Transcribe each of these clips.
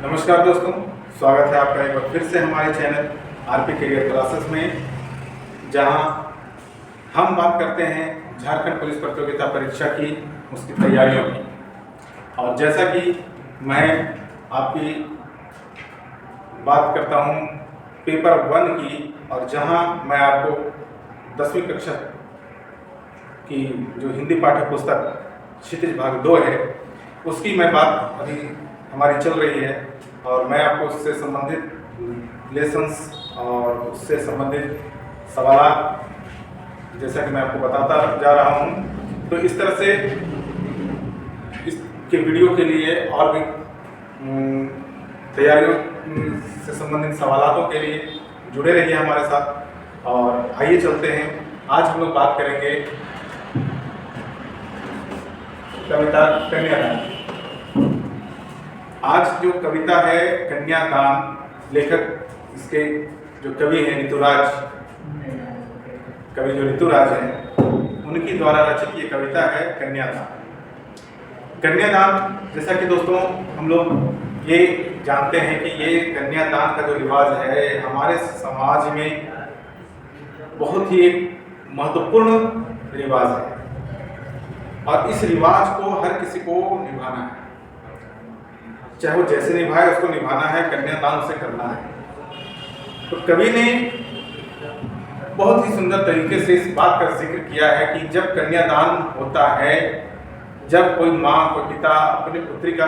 नमस्कार दोस्तों, स्वागत है आपका एक बार फिर से हमारे चैनल आरपी करियर क्लासेस में, जहां हम बात करते हैं झारखंड पुलिस प्रतियोगिता परीक्षा की, उसकी तैयारियों की। और जैसा कि मैं आपकी बात करता हूं पेपर 1 की, और जहां मैं आपको 10वीं कक्षा की जो हिंदी पाठ्य पुस्तक क्षितिज भाग 2 है, उसकी मैं बात अभी हमारी चल रही है। और मैं आपको उससे संबंधित लेसन्स और उससे संबंधित सवाल जैसा कि मैं आपको बताता जा रहा हूँ, तो इस तरह से इसके वीडियो के लिए और भी तैयारियों से संबंधित सवालों के लिए जुड़े रहिए हमारे साथ। और आइए चलते हैं, आज हम लोग बात करेंगे कविता कन्यादान। आज जो कविता है कन्यादान, लेखक इसके जो कवि हैं ऋतुराज, कवि जो ऋतुराज हैं, उनकी द्वारा रचित ये कविता है कन्यादान। कन्यादान, जैसा कि दोस्तों हम लोग ये जानते हैं कि ये कन्यादान का जो रिवाज है हमारे समाज में बहुत ही एक महत्वपूर्ण रिवाज है, और इस रिवाज को हर किसी को निभाना है, चाहे वो जैसे निभाए उसको निभाना है, कन्यादान उसे करना है। तो कवि ने बहुत ही सुंदर तरीके से इस बात का जिक्र किया है कि जब कन्यादान होता है, जब कोई माँ कोई पिता अपनी पुत्री का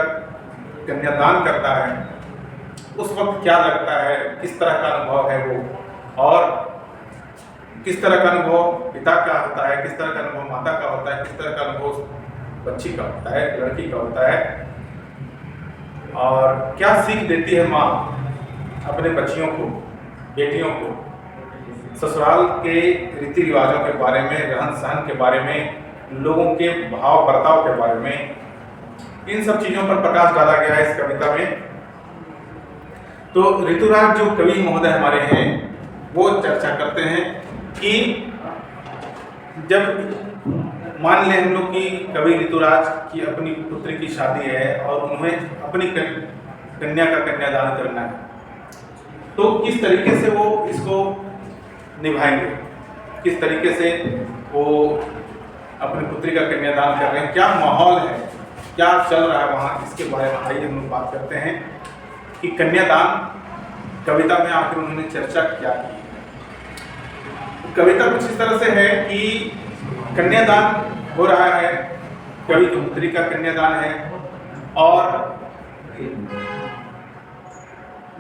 कन्यादान करता है, उस वक्त क्या लगता है, किस तरह का अनुभव है वो, और किस तरह का अनुभव पिता का होता है, किस तरह का अनुभव माता का होता है, किस तरह का अनुभव बच्ची का होता है, लड़की का होता है, और क्या सीख देती है माँ अपने बच्चियों को, बेटियों को, ससुराल के रीति रिवाजों के बारे में, रहन सहन के बारे में, लोगों के भाव बर्ताव के बारे में, इन सब चीज़ों पर प्रकाश डाला गया है इस कविता में। तो ऋतुराज जो कवि महोदय हमारे हैं, वो चर्चा करते हैं कि जब मान लें हम लोग कि कवि ऋतुराज की अपनी पुत्री की शादी है और उन्हें अपनी कन्या का कन्यादान करना है, तो किस तरीके से वो इसको निभाएंगे, किस तरीके से वो अपनी पुत्री का कन्यादान कर रहे हैं, क्या माहौल है, क्या चल रहा है वहाँ, इसके बारे में आइए हम लोग बात करते हैं कि कन्यादान कविता में आखिर उन्होंने चर्चा क्या की। कविता कुछ इस तरह से है कि कन्यादान हो रहा है, कवि की पुत्री का कन्यादान है, और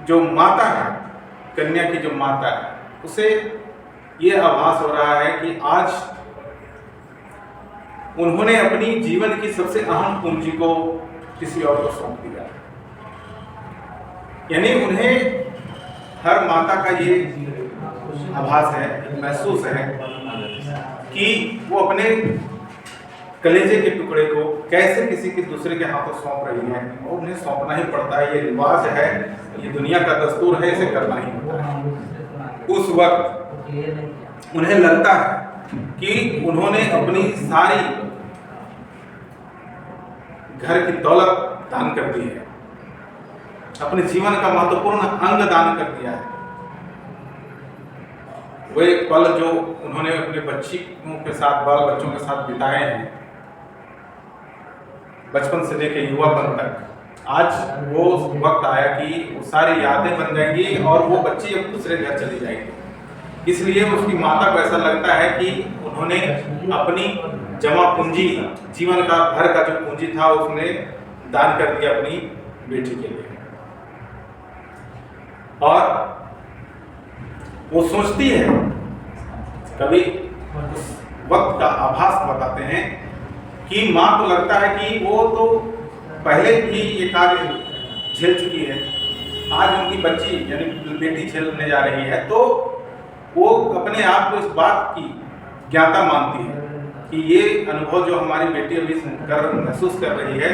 जो माता है, कन्या की जो माता है, उसे ये आभास हो रहा है कि आज उन्होंने अपनी जीवन की सबसे अहम पूंजी को किसी और को सौंप दिया। यानी उन्हें, हर माता का ये आभास है, महसूस है कि वो अपने कलेजे के टुकड़े को कैसे किसी के दूसरे के हाथों सौंप रही है, और उन्हें सौंपना ही पड़ता है, ये रिवाज है, ये दुनिया का दस्तूर है, इसे करना ही होता है। उस वक्त उन्हें लगता है कि उन्होंने अपनी सारी घर की दौलत दान कर दी है, अपने जीवन का महत्वपूर्ण अंग दान कर दिया है। वो एक पल जो उन्होंने अपने बच्चियों के साथ, बाल बच्चों के साथ बिताए हैं, बचपन से लेकर युवापन तक, आज वो वक्त आया कि वो सारी यादें बन जाएंगी और वो बच्ची अब दूसरे घर चली जाएगी। इसलिए उसकी माता को ऐसा लगता है कि उन्होंने अपनी जमा पूंजी, जीवन का भर का जो पूंजी था, उसने दान कर दिया अपनी बेटी के लिए। और वो सोचती है, कभी उस वक्त का आभास बताते हैं कि माँ को लगता है कि वो तो पहले भी ये कार्य झेल चुकी है, आज उनकी बच्ची यानी बेटी झेलने जा रही है, तो वो अपने आप को इस बात की ज्ञाता मानती है कि ये अनुभव जो हमारी बेटी अभी महसूस कर रही है,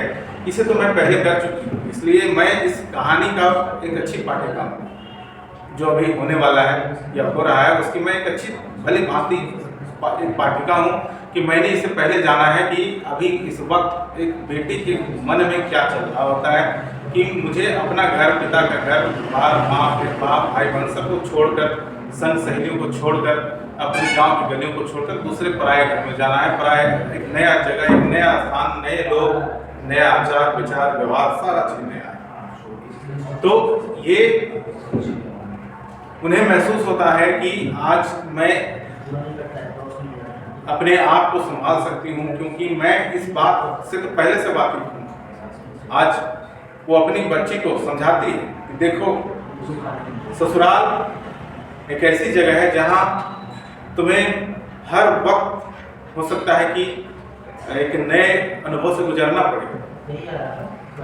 इसे तो मैं पहले कर चुकी हूँ। इसलिए मैं इस कहानी का एक अच्छी पाठ्यक्रम जो अभी होने वाला है या हो रहा है, उसकी मैं एक अच्छी भली भांति पाठिका हूँ कि मैंने इसे पहले जाना है कि अभी इस वक्त एक बेटी के मन में क्या चल रहा होता है, कि मुझे अपना घर, पिता का घर, बाप भाई बहन सबको छोड़कर, संग सहेलियों को छोड़कर, अपने गांव की गलियों को छोड़कर दूसरे पराये घर में जाना है। पराये एक नया जगह, एक नया स्थान, नए लोग, नया आचार विचार व्यवहार, सारा चीज नया है। तो ये उन्हें महसूस होता है कि आज मैं अपने आप को संभाल सकती हूँ, क्योंकि मैं इस बात से तो पहले से वाकिफ हूँ। आज वो अपनी बच्ची को समझाती है कि देखो, ससुराल एक ऐसी जगह है जहाँ तुम्हें हर वक्त हो सकता है कि एक नए अनुभव से गुजरना पड़े।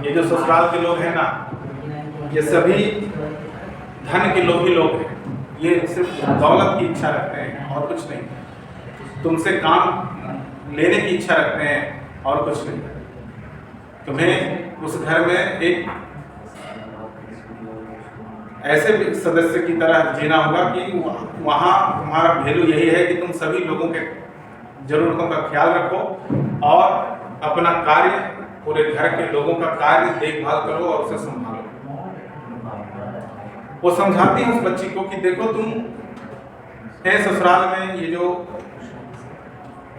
ये जो ससुराल के लोग हैं ना, ये सभी धन के लोभी लोग हैं। ये सिर्फ दौलत की इच्छा रखते हैं और कुछ नहीं। तुमसे काम लेने की इच्छा रखते हैं और कुछ नहीं। तुम्हें उस घर में एक ऐसे सदस्य की तरह जीना होगा कि वहाँ तुम्हारा वैल्यू यही है कि तुम सभी लोगों के जरूरतों का ख्याल रखो और अपना कार्य, पूरे घर के लोगों का कार्य देखभाल करो और उसे संभालो। वो समझाती है उस बच्ची को कि देखो, तुम ससुराल में ये जो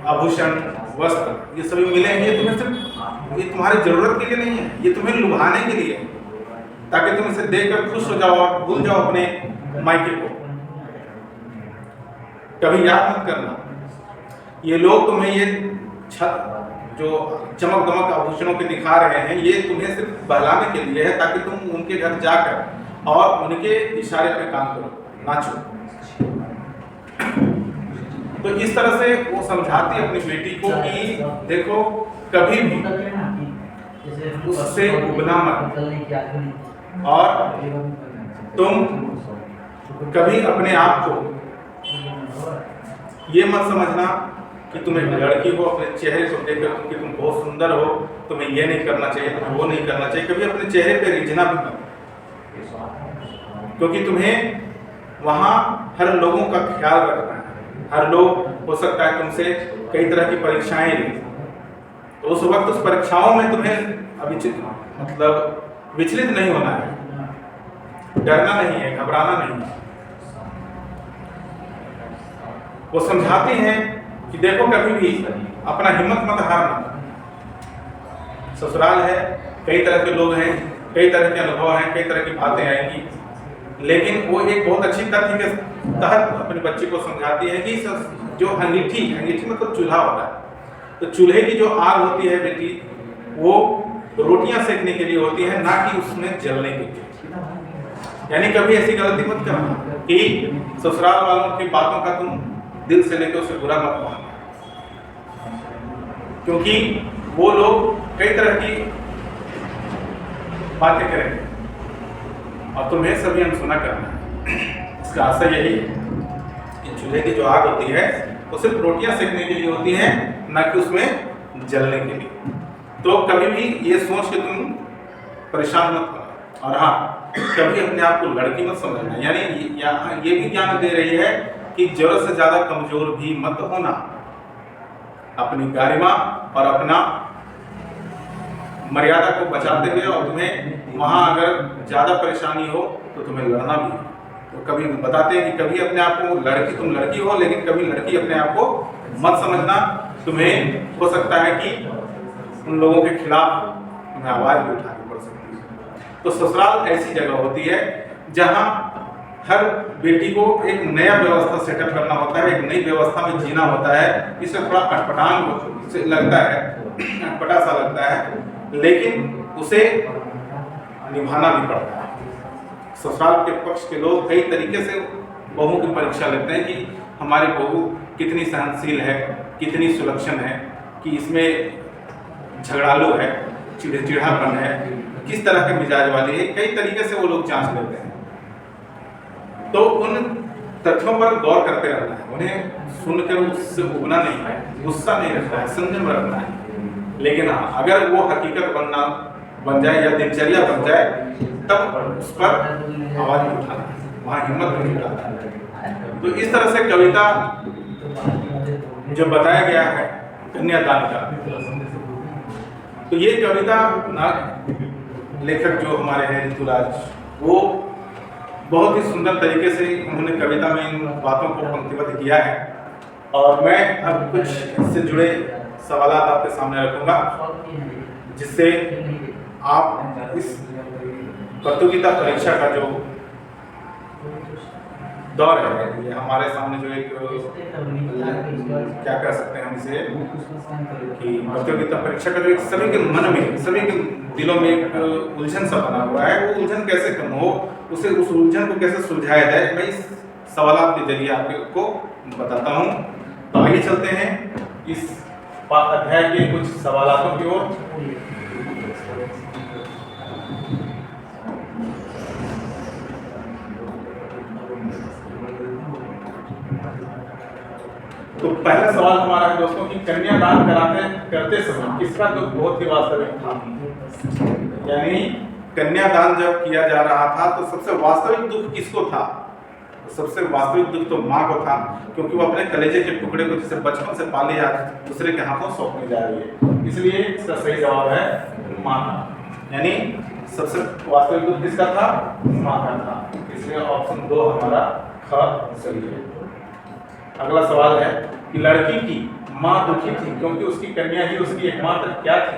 आभूषण, वस्त्र, ये सभी मिलेंगे तुम्हें, सिर्फ ये तुम्हारी जरूरत के लिए नहीं है, ये तुम्हें लुभाने के लिए है, ताकि तुम इसे देखकर खुश हो जाओ और भूल जाओ अपने मायके को। कभी याद मत करना, ये लोग तुम्हें ये जो चमक दमक आभूषणों के दिखा रहे हैं, ये तुम्हें सिर्फ बहलाने के लिए है, ताकि तुम उनके घर जाकर और उनके इशारे पे काम करो, नाचो। तो इस तरह से वो समझाती है अपनी बेटी को कि देखो, कभी भी उससे उबना मत, और तुम कभी अपने आप को ये मत समझना कि तुम एक लड़की हो, अपने चेहरे को देखकर कि तुम बहुत सुंदर हो, तुम्हें ये नहीं करना चाहिए, तुम्हें वो नहीं करना चाहिए। कभी अपने चेहरे पे रिझना भी मत, क्योंकि तुम्हें वहाँ हर लोगों का ख्याल रखना है। हर लोग हो सकता है तुमसे कई तरह की परीक्षाएं लें, तो उस वक्त उस परीक्षाओं में तुम्हें विचलित नहीं होना है, डरना नहीं है, घबराना नहीं है। वो समझाती हैं कि देखो, कभी भी अपना हिम्मत मत हारना। ससुराल है, कई तरह के लोग हैं, कई तरह के अनुभव हैं, कई तरह की बातें आएंगी, लेकिन वो एक बहुत अच्छी तथ्य के तहत अपनी बच्ची को समझाती है कि जो अंगीठी मतलब चूल्हा होता है, तो चूल्हे की जो आग होती है बेटी, वो रोटियां सेकने के लिए होती है, ना कि उसमें जलने के लिए। यानी कभी ऐसी गलती मत करना कि ससुराल वालों की बातों का तुम दिल से लेकर उसे बुरा मत मानना, क्योंकि वो लोग कई तरह की बातें करेंगे और तुम्हें सभी अनसुना करना है। इसका आशय यही है कि चूल्हे की जो आग होती है वो सिर्फ रोटियां सेकने के लिए होती है, ना कि उसमें जलने के लिए। तो कभी भी ये सोच के तुम परेशान मत होना। और हाँ, कभी अपने आप को लड़की मत समझना। यानी ये भी ज्ञान दे रही है कि जरूरत से ज्यादा कमजोर भी मत होना। अपनी गरिमा और अपना मर्यादा को बचाते हुए, और तुम्हें वहाँ अगर ज़्यादा परेशानी हो तो तुम्हें लड़ना भी है। तो कभी बताते हैं कि कभी अपने आप को तुम लड़की हो, लेकिन कभी लड़की अपने आप को मत समझना। तुम्हें हो सकता है कि उन लोगों के खिलाफ तुम्हें आवाज़ भी उठानी पड़ सकती है। तो ससुराल ऐसी जगह होती है जहाँ हर बेटी को एक नया व्यवस्था सेटअप करना होता है, एक नई व्यवस्था में जीना होता है। इससे थोड़ा अटपटान से लगता है, अटपटा सा लगता है, लेकिन उसे निभाना भी पड़ता है। ससुराल के पक्ष के लोग कई तरीके से बहू की परीक्षा लेते हैं कि हमारी बहू कितनी सहनशील है, कितनी सुलक्षण है, कि इसमें झगड़ालू है, चिड़चिड़ापन है, किस तरह के मिजाज वाली है। कई तरीके से वो लोग जांच लेते हैं। तो उन तथ्यों पर गौर करते रहना है, उन्हें सुनकर उससे उबना नहीं है, गुस्सा नहीं रखना है, संयम रखना है। लेकिन हाँ, अगर वो हकीकत बन जाए या दिनचर्या बन जाए, तब उस पर आवाज नहीं उठाना, वहाँ हिम्मत नहीं उठाना। तो इस तरह से कविता जो बताया गया है कन्यादान का, तो ये कविता लेखक जो हमारे हैं ऋतुराज, वो बहुत ही सुंदर तरीके से उन्होंने कविता में इन बातों को पंक्तिबद्ध किया है। और मैं अब कुछ इससे जुड़े सवाल आपके सामने रखूंगा, जिससे आप इस प्रतियोगिता परीक्षा का जो दौर है, ये हमारे सामने जो एक क्या कह सकते हैं हम इसे, कि प्रतियोगिता परीक्षा का जो एक सभी के मन में, सभी के दिलों में एक उलझन सा बना हुआ है, वो उलझन कैसे कम हो, उसे उस उलझन को कैसे सुलझाया जाए, मैं इस सवाल के जरिए आपको बताता हूँ। तो आइए चलते हैं इस अध्याय के कुछ सवालों की ओर। तो पहला सवाल हमारा है दोस्तों कि कन्यादान करते समय किसका दुख बहुत ही वास्तविक था। यानी कन्यादान जब किया जा रहा था तो सबसे वास्तविक दुख किसको था? सबसे वास्तविक दुख तो माँ को था, क्योंकि वो अपने कलेजे के टुकड़े को जिसे बचपन से पाली आज दूसरे के हाथों सौंपने जा रही है, इसलिए इसका सही जवाब है माँ का। यानी सबसे वास्तविक दुख किसका था? माँ का था, इसलिए ऑप्शन 2 हमारा ख सही है। अगला सवाल है कि लड़की की माँ दुखी थी क्योंकि उसकी कन्या ही उसकी एकमात्र क्या थी।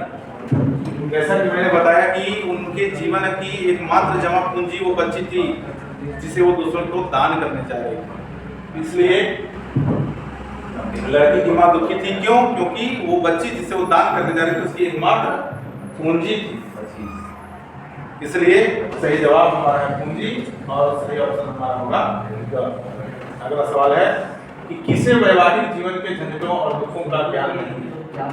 जैसा कि मैंने बताया कि उनके जीवन की एकमात्र जमा पूंजी वो बच्ची थी जिसे वो दूसरों को दान करने जा रही थी, इसलिए लड़की की माँ दुखी थी। क्यों? क्योंकि वो बच्ची जिसे वो दान करने जा रही थी उसकी एकमात्र पूंजी थी, इसलिए सही जवाब हमारा है पूंजी, और सही ऑप्शन हमारा होगा। अगला सवाल है कि किसे वैवाहिक जीवन के झंझटों और दुखों का ज्ञान नहीं है।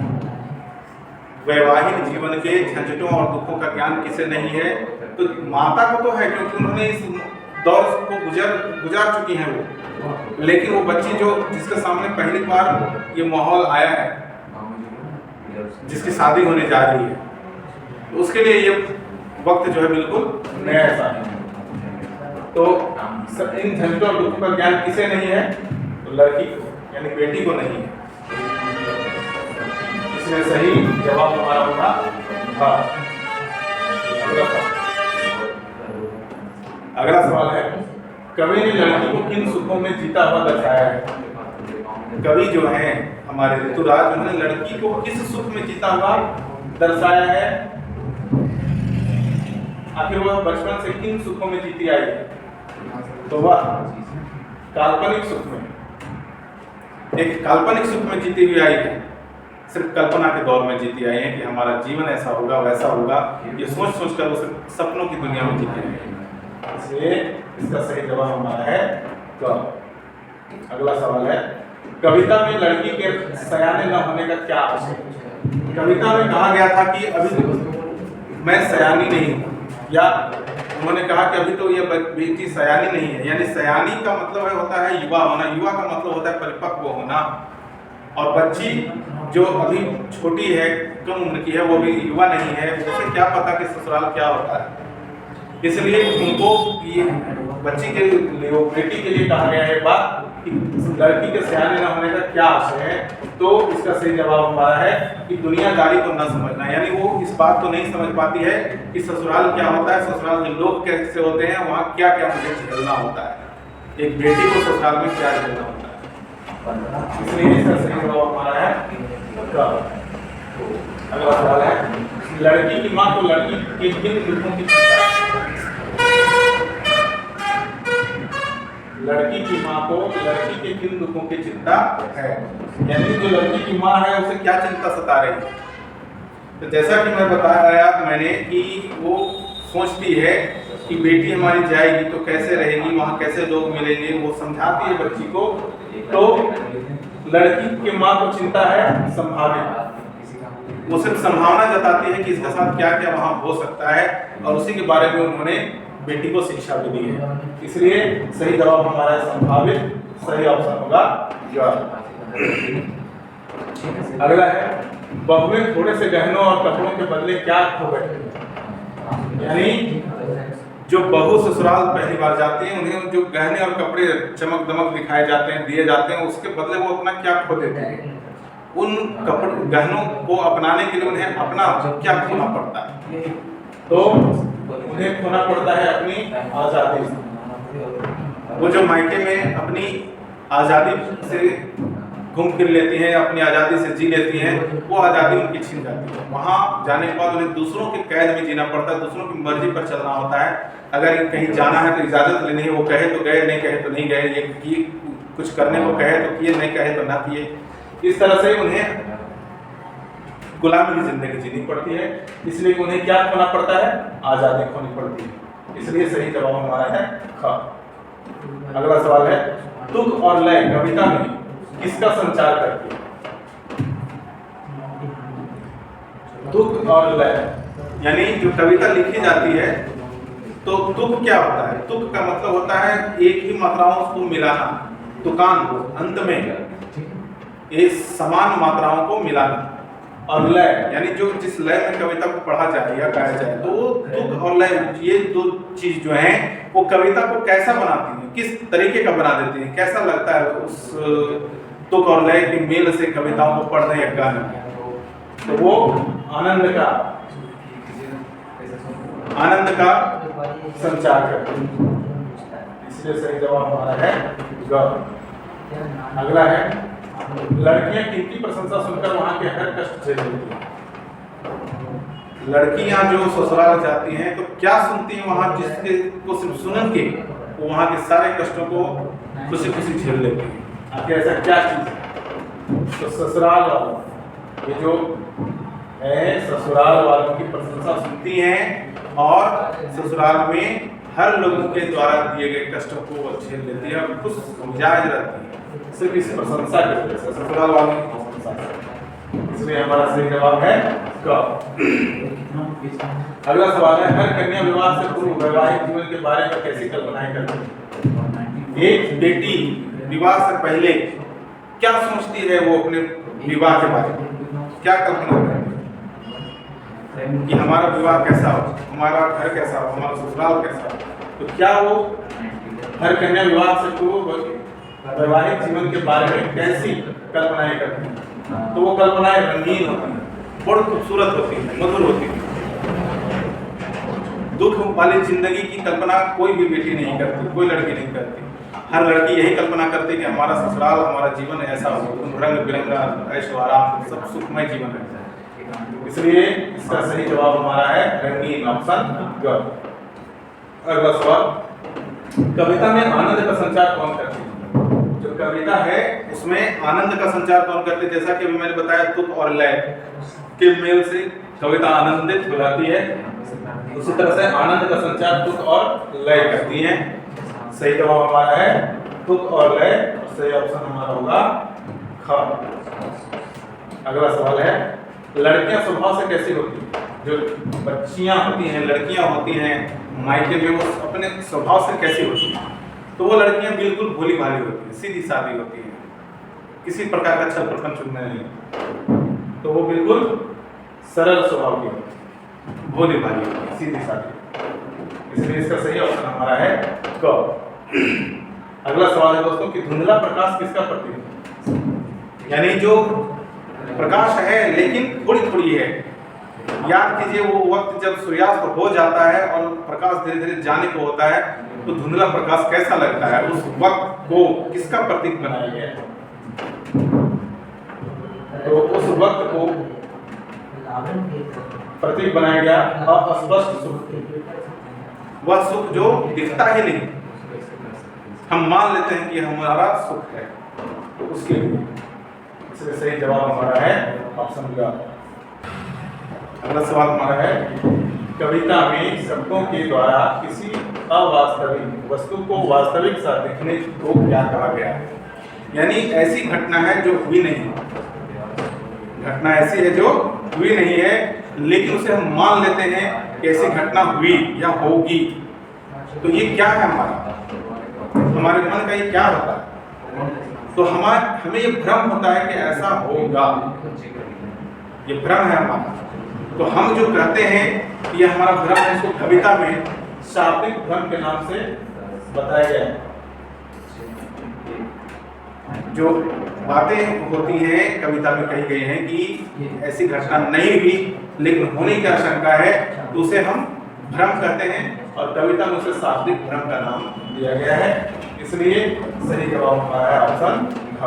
वैवाहिक जीवन के झंझटों और दुखों का ज्ञान किसे नहीं है? तो माता को तो है, क्योंकि उन्होंने इस दौर को गुजार चुकी हैं वो, लेकिन वो बच्ची जो जिसके सामने पहली बार ये माहौल आया है, जिसकी शादी होने जा रही है, तो उसके लिए ये वक्त जो है बिल्कुल नया सा है। तो इन झंझटों और दुखों का ज्ञान किसे नहीं है? तो लड़की को, यानी बेटी को नहीं है, इसमें सही जवाब हमारा होगा हाँ। अगला सवाल है कवि ने लड़की को किन सुखों में जीता हुआ दर्शाया है। कवि जो है हमारे ऋतुराज, उन्होंने लड़की को किस सुख में जीता हुआ दर्शाया है? आखिर वह बचपन से किन सुखों में जीती आई है? तो वह काल्पनिक सुख में, एक काल्पनिक सुख में जीती हुई आई है, सिर्फ कल्पना के दौर में जीती आई है कि हमारा जीवन ऐसा होगा वैसा होगा, ये सोच सोच कर उसे सपनों की दुनिया में जीती है, इसलिए इसका सही जवाब हमारा है क। अगला सवाल है कविता में लड़की के सयाने न होने का क्या अर्थ है। कविता में कहा गया था कि अभी मैं सयानी नहीं हूँ, या उन्होंने कहा कि अभी तो ये बेटी सयानी नहीं है। यानी सयानी का मतलब है होता है युवा होना, युवा का मतलब होता है परिपक्व होना, और बच्ची जो अभी छोटी है, कम उम्र की है, वो भी युवा नहीं है, उसे क्या पता कि ससुराल क्या होता है, इसलिए उनको ये बच्ची के लिए, वो बेटी के लिए कहा गया है बात कि लड़की के सयाने न होने का क्या आशय है। तो इसका सही जवाब हमारा है कि दुनियादारी को न समझना, यानी वो इस बात को नहीं समझ पाती है कि ससुराल क्या होता है, ससुराल के लोग कैसे होते हैं, वहाँ क्या क्या मुझे झेलना होता है, एक बेटी को ससुराल में क्या झेलना होता है, इसलिए इसका सही जवाब हमारा है क। अगला सवाल है लड़की की माँ को लड़की के किन दुखों की चिंता है। लड़की की माँ को लड़की के किन दुखों की चिंता है, यानी जो लड़की की माँ है उसे क्या चिंता सता रही है। तो जैसा कि मैं बताया मैंने कि वो सोचती है कि बेटी हमारी जाएगी तो कैसे रहेगी, वहाँ कैसे लोग मिलेंगे, वो समझाती है बच्ची को। तो लड़की की माँ को चिंता है संभावित, वो सिर्फ संभावना जताती है कि इसके साथ क्या क्या वहाँ हो सकता है, और उसी के बारे में उन्होंने बेटी को शिक्षा भी दी है, इसलिए सही जवाब हमारा संभावित, सही ऑप्शन होगा ग। अगला है बहुएं थोड़े से गहनों और कपड़ों के बदले क्या खो बैठे। यानी जो बहू ससुराल पहली बार जाती है, उन्हें जो गहने और कपड़े चमक दमक दिखाए जाते हैं, दिए जाते हैं, उसके बदले वो अपना क्या खो देते हैं। उन कपड़े गहनों को अपनाने के लिए उन्हें अपना क्या खोना पड़ता है। तो उन्हें खोना पड़ता है अपनी आज़ादी से। वो जो मायके में अपनी आज़ादी से घूम फिर लेती हैं, अपनी आज़ादी से जी लेती हैं, वो आज़ादी उनकी छीन जाती है। वहाँ जाने के बाद उन्हें दूसरों के कैद में जीना पड़ता है, दूसरों की मर्जी पर चलना होता है। अगर कहीं जाना है तो इजाज़त लेनी है, वो कहे तो गए, नहीं कहे तो नहीं गए, ये कि कुछ करने को कहे तो किए, नहीं कहे तो ना किए। इस तरह से उन्हें गुलामी की जिंदगी जीनी पड़ती है, इसलिए उन्हें क्या खोना पड़ता है? आज़ादी खोनी पड़ती है। इसलिए सही जवाब हमारा है ख। अगला सवाल है, तुक और लय कविता में किसका संचार करती है? तुक और लय यानी जो कविता लिखी जाती है, तो तुक क्या होता है? तुक का मतलब होता है एक ही मात्राओं को मिलाना, तुकान को अंत में ये समान मात्राओं को मिलाना। और लय यानी जो जिस लय में कविता को पढ़ा जाए या गाया जाए, तो वो तुक और लय, ये दो चीज जो हैं वो कविता को कैसा बनाती हैं, किस तरीके का बना देती हैं, कैसा लगता है उस तुक और लय के मेल से कविताओं को पढ़ने या गाने में। तो वो आनंद का संचार करते हैं। इसलिए सही जवाब हमारा है ग। अगला है, लड़कियां किनकी प्रशंसा सुनकर वहां के हर कष्ट झेल लेती हैं? लड़कियां जो ससुराल जाती हैं तो क्या सुनती हैं वहां, जिसके को सिर्फ सुन के वो वहां के सारे कष्टों को खुशी खुशी झेल लेती हैं? आखिर ऐसा क्या चीज है? तो ससुराल वालों, ये जो है ससुराल वालों की प्रशंसा सुनती हैं और ससुराल में हर लोगों के द्वारा दिए गए कष्टों को वो झेल लेती है और खुश मिजाज रहती है, सिर्फ इस प्रशंसा की वजह से, ससुराल वालों की प्रशंसा से। इसलिए हमारा सही जवाब है क। अगला सवाल है, हर कन्या विवाह से पूर्व वैवाहिक जीवन के बारे में कैसी कल्पनाएं करती है? एक बेटी विवाह से पहले क्या सोचती है वो अपने विवाह के बारे में, क्या कल्पना करती है कि हमारा विवाह कैसा हो, हमारा घर कैसा हो, हमारा ससुराल कैसा हो? तो क्या वो हर कन्या विवाह से पूर्व वैवाहिक जीवन के बारे में कैसी कल्पनाएं करती हैं? तो वो कल्पनाएं रंगीन होती हैं, बड़ी खूबसूरत होती हैं, मधुर होती हैं। दुख वाली जिंदगी की कल्पना कोई भी बेटी नहीं करती, कोई लड़की नहीं करती। हर लड़की यही कल्पना करती है कि हमारा ससुराल, हमारा जीवन ऐसा हो, रंग बिरंगा, ऐशो आराम, सब सुखमय जीवन है। इसलिए इसका सही जवाब हमारा है रंगीन, ऑप्शन ग। अगला सवाल, कविता में आनंद का संचार कौन करती है? जो कविता है उसमें आनंद का संचार कौन करते हैं? जैसा कि अभी मैंने बताया, तुक और लय के मेल से कविता आनंदित हो जाती है, उसी तरह से आनंद का संचार तुक और लय करती हैं। सही जवाब हमारा है तुक और लय, सही ऑप्शन हमारा होगा ख। अगला सवाल है, लड़कियां स्वभाव से कैसी होती हैं? जो बच्चियां होती हैं, लड़कियां होती हैं मायके में, वो अपने स्वभाव से कैसी होती हैं? तो वो लड़कियां बिल्कुल भोली भाली होती हैं, सीधी सादी होती हैं, किसी प्रकार का छल प्रपंच उनमें नहीं। तो वो बिल्कुल सरल स्वभाव की होती है, भोली भाली होती है, सीधी सादी। इसलिए इसका सही ऑप्शन हमारा है क। अगला सवाल है दोस्तों कि धुंधला प्रकाश किसका प्रतीक है? यानी जो प्रकाश है लेकिन थोड़ी थोड़ी है। याद कीजिए वो वक्त जब सूर्यास्त हो जाता है और प्रकाश धीरे धीरे जाने को होता है, तो धुंधला प्रकाश कैसा लगता है? उस वक्त को किसका प्रतीक बनाया गया है? तो उस वक्त को प्रतीक बनाया गया अस्पष्ट सुख। वह सुख जो दिखता ही नहीं, हम मान लेते हैं कि हमारा सुख है, तो उसके लिए इसलिए सही जवाब हमारा है ऑप्शन ग। अगला सवाल हमारा है, कविता में शब्दों के द्वारा किसी अवास्तविक वस्तु को वास्तविक सा दिखने को क्या कहा गया है? यानी ऐसी घटना है जो हुई नहीं, घटना ऐसी है जो हुई नहीं है, लेकिन उसे हम मान लेते हैं कि ऐसी घटना हुई या होगी। तो ये क्या है? हमारे मन का ये क्या होता है? तो हमें ये भ्रम होता है कि ऐसा होगा, ये भ्रम है हमारा। तो हम जो कहते हैं कि ये हमारा भ्रम है, इसको कविता में शाब्दिक भ्रम के नाम से बताया गया है। जो बातें होती हैं कविता में कही गई हैं कि ऐसी घटना नहीं हुई लेकिन होने की आशंका है, तो उसे हम भ्रम कहते हैं और कविता में उसे शाब्दिक भ्रम का नाम दिया गया है, इसलिए सही जवाब हमारा है ऑप्शन घ।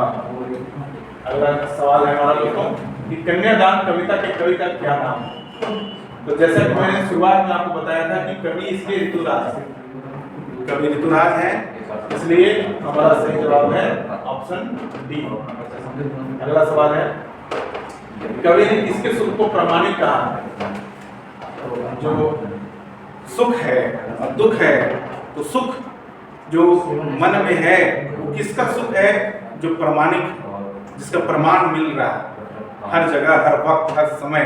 अगला सवाल है हमारा दोस्तों कि कन्यादान कविता के कवि का क्या नाम है। तो जैसा कि मैंने शुरुआत में आपको बताया था कि कवि इसके ऋतुराज, कवि ऋतुराज है, इसलिए हमारा सही जवाब है ऑप्शन डी। अगला सवाल है कवि ने किसके सुख को प्रामाणिक कहा है। जो सुख है और दुख है, तो सुख जो मन में है वो किसका सुख है, जो प्रामाणिक, जिसका प्रमाण मिल रहा है हर जगह, हर वक्त, हर समय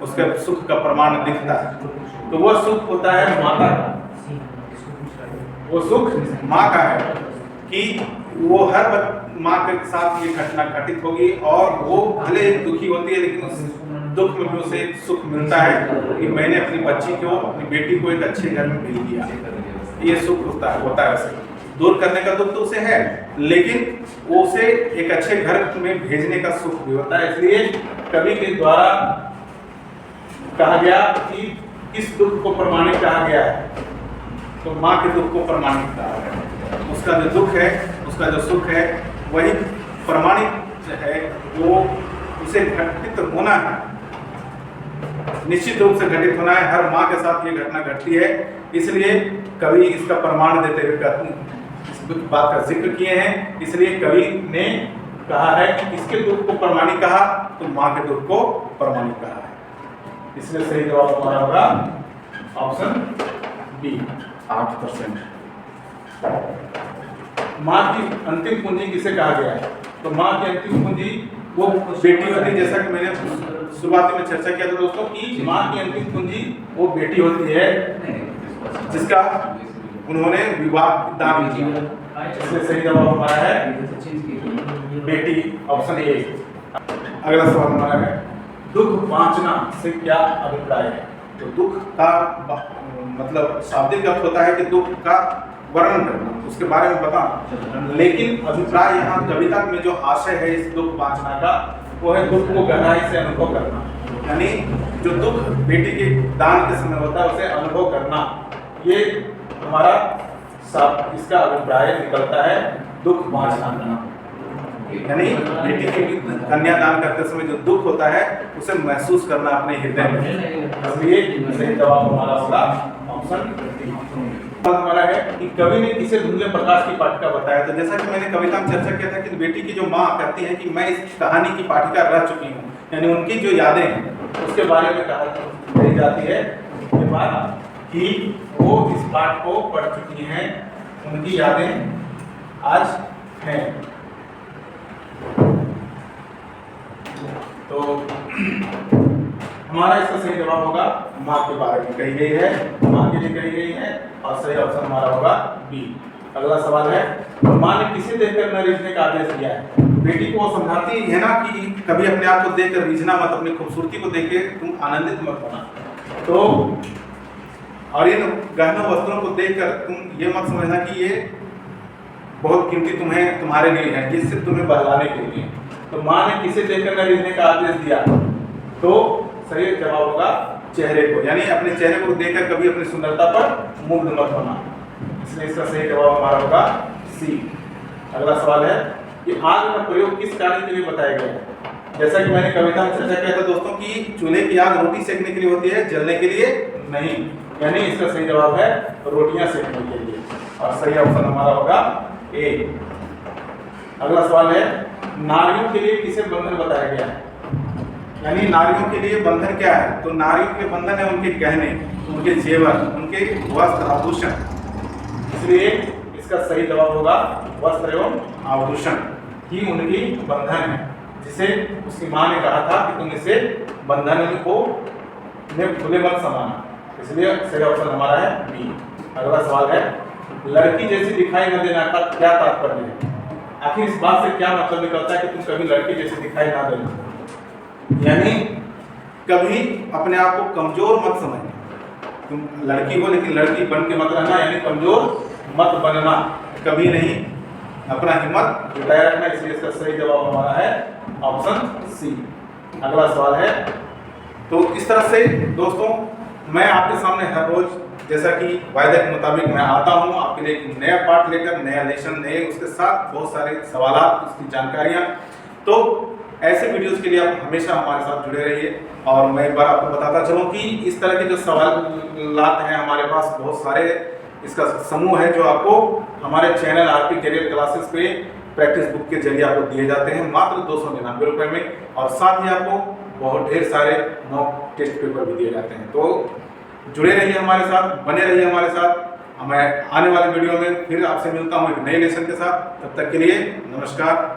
उसके सुख का प्रमाण दिखता है, तो वो सुख होता है माता का। वो सुख माँ का है कि वो हर माँ के साथ ये घटना घटित होगी और वो भले दुखी होती है लेकिन उस दुख में भी उसे सुख मिलता है कि मैंने अपनी बच्ची को, अपनी बेटी को एक अच्छे घर में भेज दिया। ये सुख होता है उसे दूर करने का दुख तो उसे है, लेकिन वो उसे एक अच्छे घर में भेजने का सुख भी होता है। इसलिए कवि के द्वारा कहा गया कि किस दुख को प्रमाणिक कहा गया है, तो माँ के दुख को प्रमाणिक कहा है। उसका जो दुख है, उसका जो सुख है, वही प्रमाणिक है, वो उसे घटित होना है, निश्चित रूप से घटित होना है। हर माँ के साथ ये घटना घटती है, इसलिए कवि इसका प्रमाण देते हुए इस बात का जिक्र किए हैं। इसलिए कवि ने कहा है कि किसके दुख को प्रमाणिक कहा, तो माँ के दुख को प्रमाणिक कहा है। इसलिए सही जवाब हमारा होगा ऑप्शन बी 8%। माँ की अंतिम पूंजी किसे कहा गया है। तो माँ की अंतिम पूंजी वो बेटी होती है, जैसा कि मैंने शुरुआत में चर्चा किया था दोस्तों कि माँ की अंतिम पूंजी वो बेटी होती है जिसका उन्होंने विवाह दान किया। इसलिए सही जवाब हमारा है बेटी, ऑप्शन ए। अगला सवाल हमारा है दुख बांचना से क्या अभिप्राय है। तो दुख का मतलब शाब्दिक अर्थ होता है कि दुख का वर्णन करना, उसके बारे में बताना, लेकिन अभिप्राय यहाँ कविता में जो आशय है इस दुख बांचना का, वो है दुख को गहराई से अनुभव करना। यानी जो दुख बेटी के दान के समय होता है उसे अनुभव करना, ये हमारा इसका अभिप्राय निकलता है दुख बांचना करना। यानी बेटी के कन्यादान करते समय जो दुख होता है उसे महसूस करना अपने हृदय में। इसलिए सही जवाब हमारा होगा ऑप्शन डी। हमारा है कि कवि ने किसे धुंधले प्रकाश की पाठिका बताया। तो जैसा कि मैंने कविता में चर्चा किया था कि बेटी की जो माँ कहती है कि मैं इस कहानी की पाठिका रह चुकी हूँ, यानी उनकी जो यादें हैं उसके बारे में कही जाती है ये बात कि वो इस पाठ को पढ़ चुकी हैं, उनकी यादें आज हैं। तो हमारा इसका सही जवाब होगा माँ के बारे में कही गई है, माँ के लिए कही गई है, और सही ऑप्शन हमारा होगा बी। अगला सवाल है माँ ने किसे देखकर न रीझने का आदेश दिया है। बेटी को समझाती है ना कि कभी अपने आप को देखकर रीझना मत, अपनी खूबसूरती को देख के तुम आनंदित मत होना। तो और इन गहनों वस्त्रों को देखकर तुम ये मत समझना कि ये बहुत कीमती तुम्हारे लिए है, जिससे तुम्हें बहलाने के लिए। तो माँ ने किसे देखकर न रीझने का आदेश दिया, तो सही जवाब होगा चेहरे को, यानी अपने चेहरे को देखकर कभी अपनी सुंदरता पर मुग्ध मत होना। इसलिए इसका सही जवाब हमारा होगा सी। अगला सवाल है कि आग का प्रयोग किस कार्य के लिए बताया गया है। जैसा कि मैंने कविता में चर्चा किया था दोस्तों कि चूल्हे की आग रोटी सेकने के लिए होती है, जलने के लिए नहीं, यानी इसका सही जवाब है रोटियां सेकने के लिए, और सही ऑप्शन हमारा होगा ए। अगला सवाल है नारियों के लिए किसे बंधन बताया गया है। यानी नारियों के लिए बंधन क्या है, तो नारियों के बंधन है उनके गहने, उनके जेवर, उनके वस्त्र आभूषण। इसलिए इसका सही जवाब होगा वस्त्र एवं आभूषण ही उनकी बंधन है, जिसे उसकी माँ ने कहा था कि तुम इसे बंधन को खुले मत समाना। इसलिए सही ऑप्शन हमारा है बी। अगला सवाल है लड़की जैसी दिखाई न देना का क्या तात्पर्य है। आखिर इस बात से क्या मतलब निकलता है कि तुम कभी लड़की जैसी दिखाई ना देना, यानी कभी अपने आप को कमजोर मत समझना। तुम लड़की हो लेकिन लड़की बन के मत रहना, यानी कमजोर मत बनना, कभी नहीं, अपना हिम्मत जुटाए रखना। इसलिए इसका सही जवाब हमारा है ऑप्शन सी। अगला सवाल है तो इस तरह से दोस्तों मैं आपके सामने हर रोज जैसा कि वायदे के मुताबिक मैं आता हूँ आपके लिए एक नया पार्ट लेकर, नया लेसन, नए उसके साथ बहुत सारे सवालात, उसकी जानकारियाँ। तो ऐसे वीडियोस के लिए आप हमेशा हमारे साथ जुड़े रहिए। और मैं एक बार आपको बताता चलूँ कि इस तरह के जो सवालात हैं हमारे पास बहुत सारे, इसका समूह है जो आपको हमारे चैनल आरपी करियर क्लासेस पे प्रैक्टिस बुक के जरिए आपको दिए जाते हैं मात्र 299 रुपये में। और साथ ही आपको बहुत ढेर सारे मॉक टेस्ट पेपर भी दिए जाते हैं। तो जुड़े रहिए हमारे साथ, बने रहिए हमारे साथ। मैं आने वाले वीडियो में फिर आपसे मिलता हूँ एक नए लेसन के साथ। तब तक के लिए नमस्कार।